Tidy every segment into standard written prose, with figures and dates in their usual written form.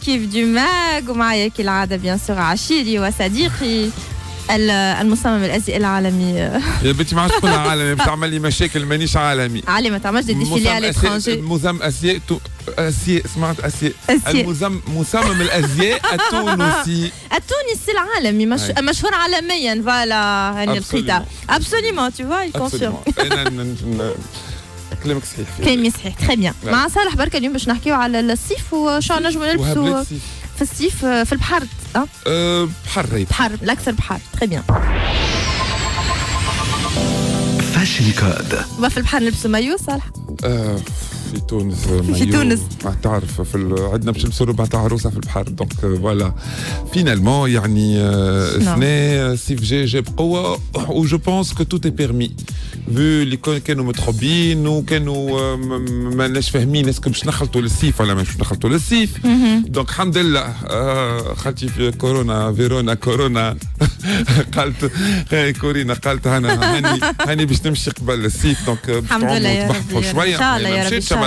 كيف دو ماغ ومعايا كالعادة بيان سور عشيري وصديقي المصمم الازياء العالمي. يا بنتي ما عادش تقولها عالمي بتعمل لي مشاكل مانيش عالمي. علي ما تعملش دي ديفيلي على الاترانجي. مصمم اسياء سمعت اسياء مصمم الازياء التونسي. التونسي العالمي مشهور عالميا فوالا هاني الخطاب. ابسوليومون تو فوا كونفيرم. كلامك صحيح. كلامي صحيح تري بيان. مع صالح بركة اليوم باش نحكيو على الصيف وشو نجمو نلبسوا في الصيف في البحر. بحر الاكثر بحر تري بيان. فاشن كود. وفي البحر نلبسوا مايو صالح؟ في تونس ما تعرف عندنا باش نلبسوا ربع تاع عروسه في البحر دونك فوالا فينالمون يعني السنه الصيف جاي بقوه و جو بونس كو تو اي بيرمي فو اللي كانوا متخبين وكانوا ماناش فاهمين اسكو باش نخلطوا للصيف ولا مش نخلطوا للصيف دونك الحمد لله خالتي في كورونا فيرونا كورونا قالت كورينا قالت هاني باش نمشي قبل الصيف دونك الحمد لله يا ربي شويه ان شاء الله يا ربي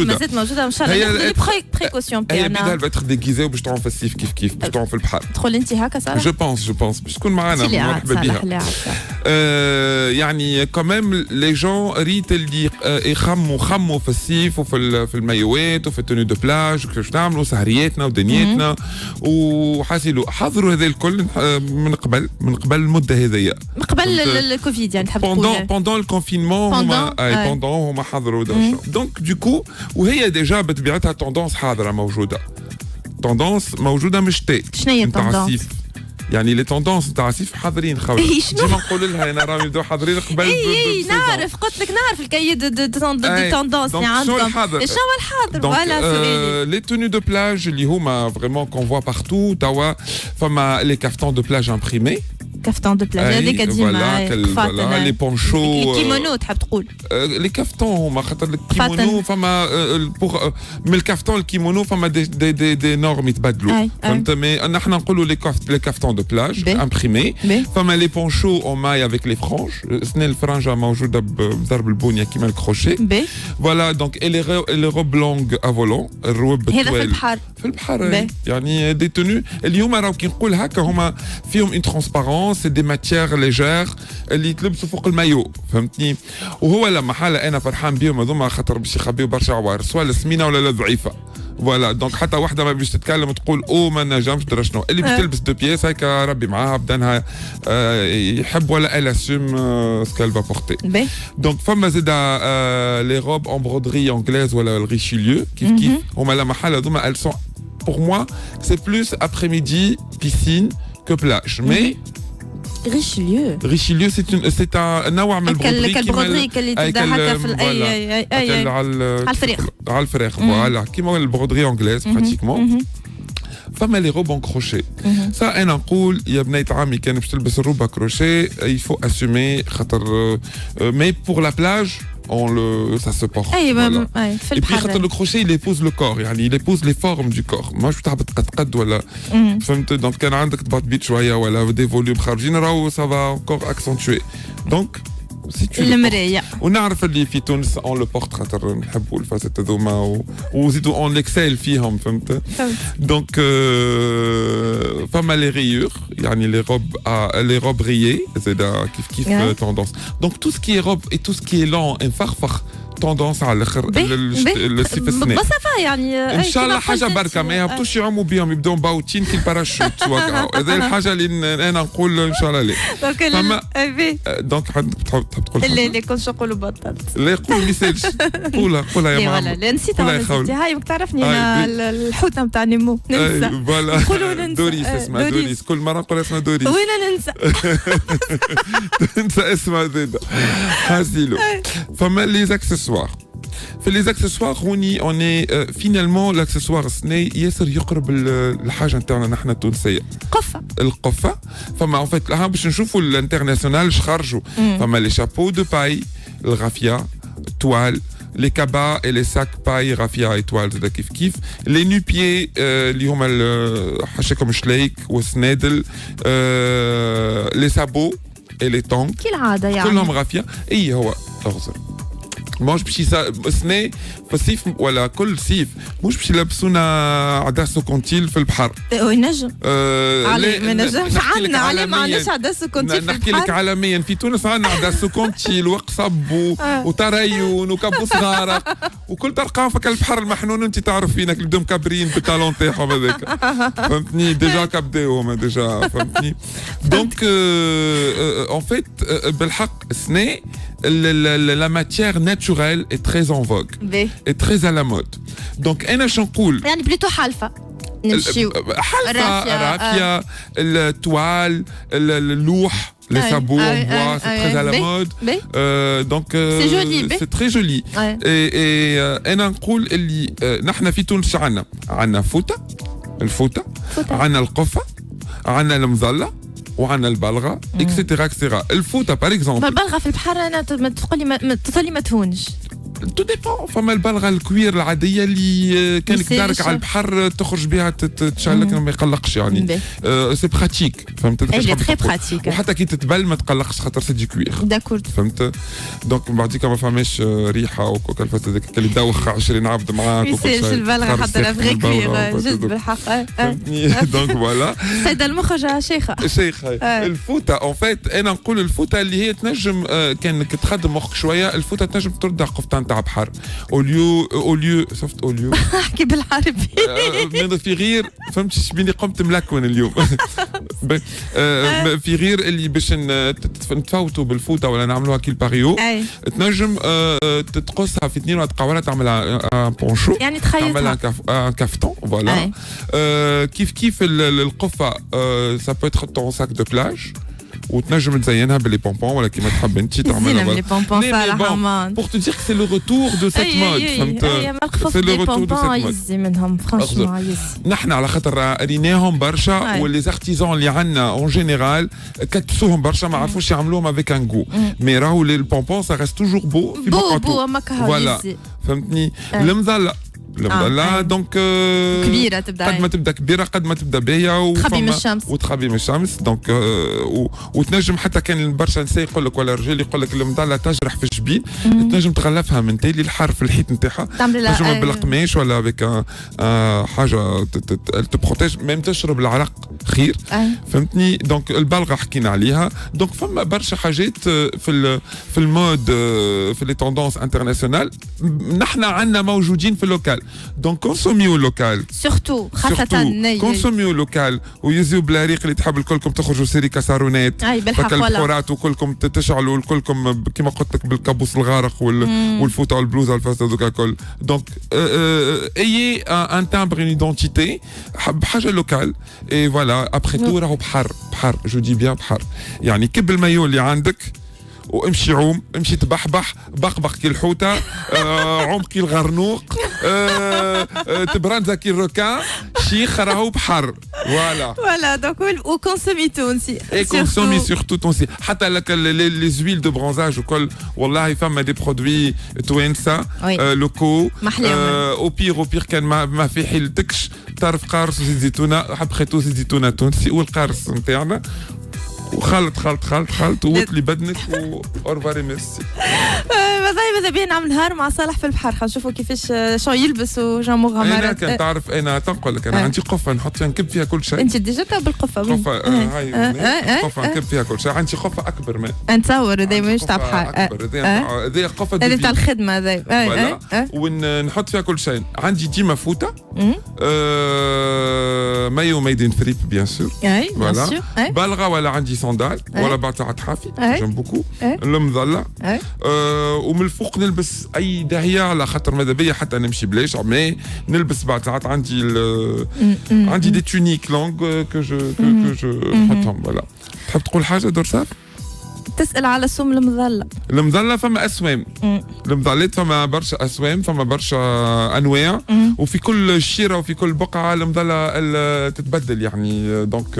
مازالت موجوده ان شاء الله ناخذ لي بريكوسيون هي بدها باش تديكيزي وباش تعوم في الصيف كيف باش تعوم في البحر. تدخل انت هكا صراحه؟ جو بونس باش تكون معنا مرحبا بها. يعني كمان لي جون ريت اللي يخموا في الصيف وفي المايوات وفي التوني دو بلاج وكيفاش نعملوا سهرياتنا ودنياتنا وحاسيلوا حضروا هذا الكل من قبل المده هذيا من قبل الكوفيد يعني تحب تقول بوندون الكونفينمون هما حضروا دونك دوكو وهي ديجا بطبيعتها توندونس حاضره موجوده مش تي شنو هي التوندونس؟ يعني لي توندونس نتاع الصيف حاضرين خويا ديما نقول لها انا راهم يبداو حاضرين قبل اي نعرف قلت لك نعرف الكاي دي توندونس اللي عندكم شنو الحاضر فوالا سؤالي لي توني دو بلاج اللي هما فريمون كون فوا بارتو توا فما لي كافتون دو بلاج امبريمي كافتون دو بلاج هذيك ديما لي بونشو كيمونو تحب تقول لي كافتون هما خاطر الكيمونو فما من الكافتون الكيمونو فما دي نورم يتبدلوا فهمت مي نحن نقولوا لي كافتون دو بلاج امبريمي فما لي بونشو اون ماي افيك لي فرانج سنين الفرنجه موجوده بضرب البونيه كيما الكروشي فوالا دونك لي روب لونغ افولون الروب هذا في البحر يعني دي تونو اليوم راهو كي نقول هكا هما فيهم اون ترانسبارونس سي دي ماتيير ليجير اللي يتلبسوا فوق المايو فهمتني وهو لما حاله انا فرحان بهم هذوما خاطر باش يخبيو برشا عوار سواء السمينه ولا ضعيفه فوالا دونك حتى واحده ما باش تتكلم تقول ما نجمش درا شنو اللي باش تلبس دو بياس هكا ربي معاها بدنها يحب ولا elle assume ce qu'elle va porter دونك فما زاده لي روب en broderie anglaise ولا الريشيليو كيف هما لما حاله هذوما elles sont pour moi c'est plus après-midi piscine que plage mais Richelieu c'est un نوع من البرودري كالبرودري اللي تبدا هكا في اي على الفراخ فوالا كيما البرودري انجليز براتيكمون فما لي روب ان كروشي سا انا نقول يا بنيت عمي كان باش تلبس الروب كروشي يفو اسومي خاطر مي بور لا بلاج ça se porte. Et puis quand le crochet il épouse le corps يعني il épouse les formes du corps. ما مش تحب تقد ولا فهمت دونك كان عندك تبط بيت شويه ولا دي فوليوم خارجين راهو ça va encore accentuer. Donc المرايه ونعرف اللي في تونس اون لو بورت خاطر نحبوا الفازات هذوما وزيدوا اون ليكسيل فيهم فهمت دونك فما لي ريور يعني لي روب ريي زاد كيف توندونس دونك تو سكي روب اي تو سكي لون انفخفخ توندونس على الاخر الصيف السنه بصفه يعني ان شاء الله حاجه بركه ما يهبطوش يعوموا بهم يبداو باوتين كي الباراشوت هذا الحاجه اللي انا نقول ان شاء الله ليه دونك تحب تقول اللي كنت نقولوا بطلت لا قول ما يسالش قولها يا ماما لا نسيت هاي تعرفني انا الحوته نتاع نيمو ننسى فوالا دوريس اسمها دوريس كل مره نقول اسمها دوريس وين ننسى اسمها زيد حاسيلو فما لي اكسسوار في لي اكسسوار هوني اوني فينالمون الاكسسوار السني ياسر يقرب الحاجه نتاعنا نحن التونسيه القفه فما ان فيت باش نشوفوا الانترناسيونال اش خرجوا فما لي شابو دو باي الغافيا توال les cabas et les sacs paille raffia étoile زاد كيف les nu-pieds اللي هما حاشاكم شليك وسنادل les sabots et les tongs كالعاده يعني كلهم غافيه اي هو اغزر مش باش سنة في الصيف ولا كل صيف مش باش يلبسونا عدسة كونتيل في البحر. ينجم. علي ما نجمش عندنا علي ما عندناش عدسة كونتيل في البحر. نحكي لك عالميا في تونس عندنا عدسة كونتيل وقصب وتريون وكابوس غارق وكل ترقام فك البحر المحنون انت تعرف فينك اللي بدهم كابرين بالتالون تاعهم هذاك فهمتني ديجا كابداوهم ديجا فهمتني. دونك en fait بالحق السنة la matière naturelle est très en vogue et très à la mode. Donc أنا شو نقول يعني بليتو حلفة نمشيو حلفة رافية التوال اللوح les sabots en bois c'est très à la mode donc c'est très joli et أنا نقول اللي نحن في تونس عنا فوطة الفوطة عنا القفة عنا المظلة وعنا البلغة اكسترا اكسترا. الفوطة باغ اكزومبل البلغة في البحر انا تقولي ما تهونش تو ديبون. فما البلغه الكوير العاديه اللي كانك دارك على البحر تخرج بها تشعلك ما يقلقش يعني سي براتيك فهمت. تري براتيك وحتى كي تتبل ما تقلقش خاطر سي دي كوير داكورد فهمت. دونك بعديك ما فماش ريحه وكلفه هذاك اللي دوخ 20 عبد معاك وكل شيء. البلغه حتى فغي كوير جد بالحق فهمتني. دونك فوالا سيد المخرج شيخه الفوطه اون فيت انا نقول الفوطه اللي هي تنجم كانك تخدم مخك شويه الفوطه تنجم ترد قفطان تاع بحر اوليو صفت اوليو احكي بالعربي من في غير فهمت شبيني قمت ملكون اليوم في غير اللي باش نتفوتوا بالفوطه ولا نعملوها كي الباريو تنجم تتقصها في اثنين وتقاولها تعملها بونشو يعني تخيطها تعملها كافتون فوالا كيف القفه سا بو اتر طون ساك دو بلاج وتنجم تزينها باللي بونبون ولا كيما تحب انت تعملها باللي بونبون صراحه pour te dire que c'est le retour de cette mode فهمت. c'est le retour de cette mode يزي منهم فرانشمون يزي. نحن على خاطر ريناهم برشا ولي زارتيزون اللي عندنا اون جينيرال كتسوهم برشا ما عرفوش يعملوهم افيك ان غو مي راهو البونبون سا ريست توجور بو في بو فوالا فهمتني. المظله المظلة دونك كبيرة تبدا قد ما تبدا كبيرة قد ما تبدا باهية وتخبي من الشمس دونك وتنجم حتى كان برشا نساء يقول لك ولا رجال يقول لك المظلة تجرح في الجبين تنجم تغلفها من تالي الحر في الحيط نتاعها تنجم بالقماش ولا بك حاجة تبروتيج ميم تشرب العرق خير فهمتني. دونك البلغة حكينا عليها دونك فما برشا حاجات في المود في لي توندونس انترناسيونال نحن عندنا موجودين في اللوكال. دونك كونسوميو لوكال سورتو خاصة كونسوميو لوكال ويزيو بلاريق اللي تحب الكلكم تخرجوا سيري كاسارونات الحورات وكلكم تشعلوا الكلكم كما قلت لك بالكابوس الغارق والفوطه والبلوزه الفاسده دوكا الكل. دونك ايي ان تامبر اون ايدونتيتي بحاجه لوكال اي فوالا ابخي تو راهو بحر جو دي بيان بحر يعني كب المايو اللي عندك وامشي عوم امشي تبحبح بقبق كي الحوته عوم كي الغرنوق تبرنزا كي الركان شيخ راهو بحر فوالا دونك وكونسومي تونسي اي كونسومي سورتو تونسي حتى لك لي زويل دو برونزاج وكل والله فما دي برودوي توانسه لوكو او بير كان ما في حيلتكش تعرف قارص وزيت زيتونه حب خيتو زيت زيتونه تونسي والقارص نتاعنا وخلط ووتلي بدنك وأورفاري ميرسي. ماذا بيا نعمل نهار مع صالح في البحر نشوفوا كيفاش شو يلبس وجا مغامرات. انا كان تعرف انا تنقول لك انا عندي قفه نحط فيها نكب فيها كل شيء. انت ديجا بالقفه هاي قفه نكب فيها كل شيء عندي قفه اكبر من نتصور هذا مش تاع بحر هذه قفه هذه تاع الخدمه هذا ونحط فيها كل شيء. عندي ديما فوطه مايو ميدين فريب بيان سور فوالا بلغه ولا عندي صندال ولا بعتها حافي جيم بوكو المظله ومن الفوق نلبس اي داهيه على خاطر ماذا بيا حتى نمشي بلاش مي نلبس بعد ساعات عندي دي تونيك لونغ كو جو نحطهم فوالا. تحب تقول حاجه درسات؟ تسأل على سم المظلة فما أسوام المظلات فما برشا أسوام فما برشا أنواع وفي كل شيرة وفي كل بقعة المظلة تتبدل يعني دونك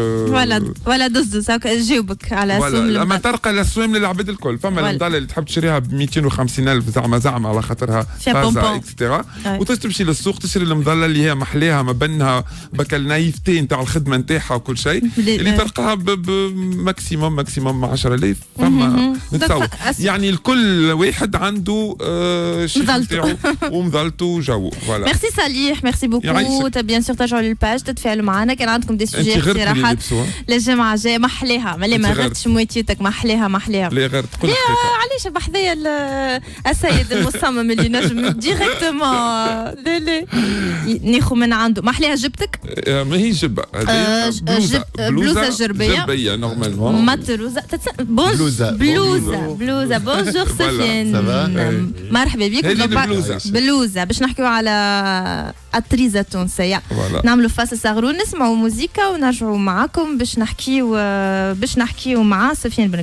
ولا دز جاوبك على سم لما ترقى الأسوام للعباد الكل فما المظلة اللي تحب تشريها ب 250,000 زعما على خاطرها فازة اكسترا وتمشي للسوق تشري المظلة اللي هي محليها ما بينها بك النايفتي نتاع الخدمة نتاعها وكل شيء اللي ترقاها بماكسيموم 10,000 فما نتصور يعني الكل واحد عنده شيء نتاعو ومظلته وجو. فوالا ميرسي صالح، ميرسي بوكو. بيان سور ترجعوا للباج تتفاعلوا معنا. كان عندكم دي سوجي اقتراحات للجمعه الجايه محليها ملي ما غرتش مويتيتك محليها لا غير تقول علاش بحذايا السيد المصمم اللي نجم ديريكتومون لا ناخذ من عنده محليها جبتك ما هي جبه بلوزه جربيه نورمالمون ماتروزه بلوزه بونجور سفيان مرحبا بكم. بلوزه باش نحكيو على الطريزه التونسيه. نعملوا فاس صغرون نسمعوا موزيكا ونرجعوا معاكم باش نحكيو مع سفيان بن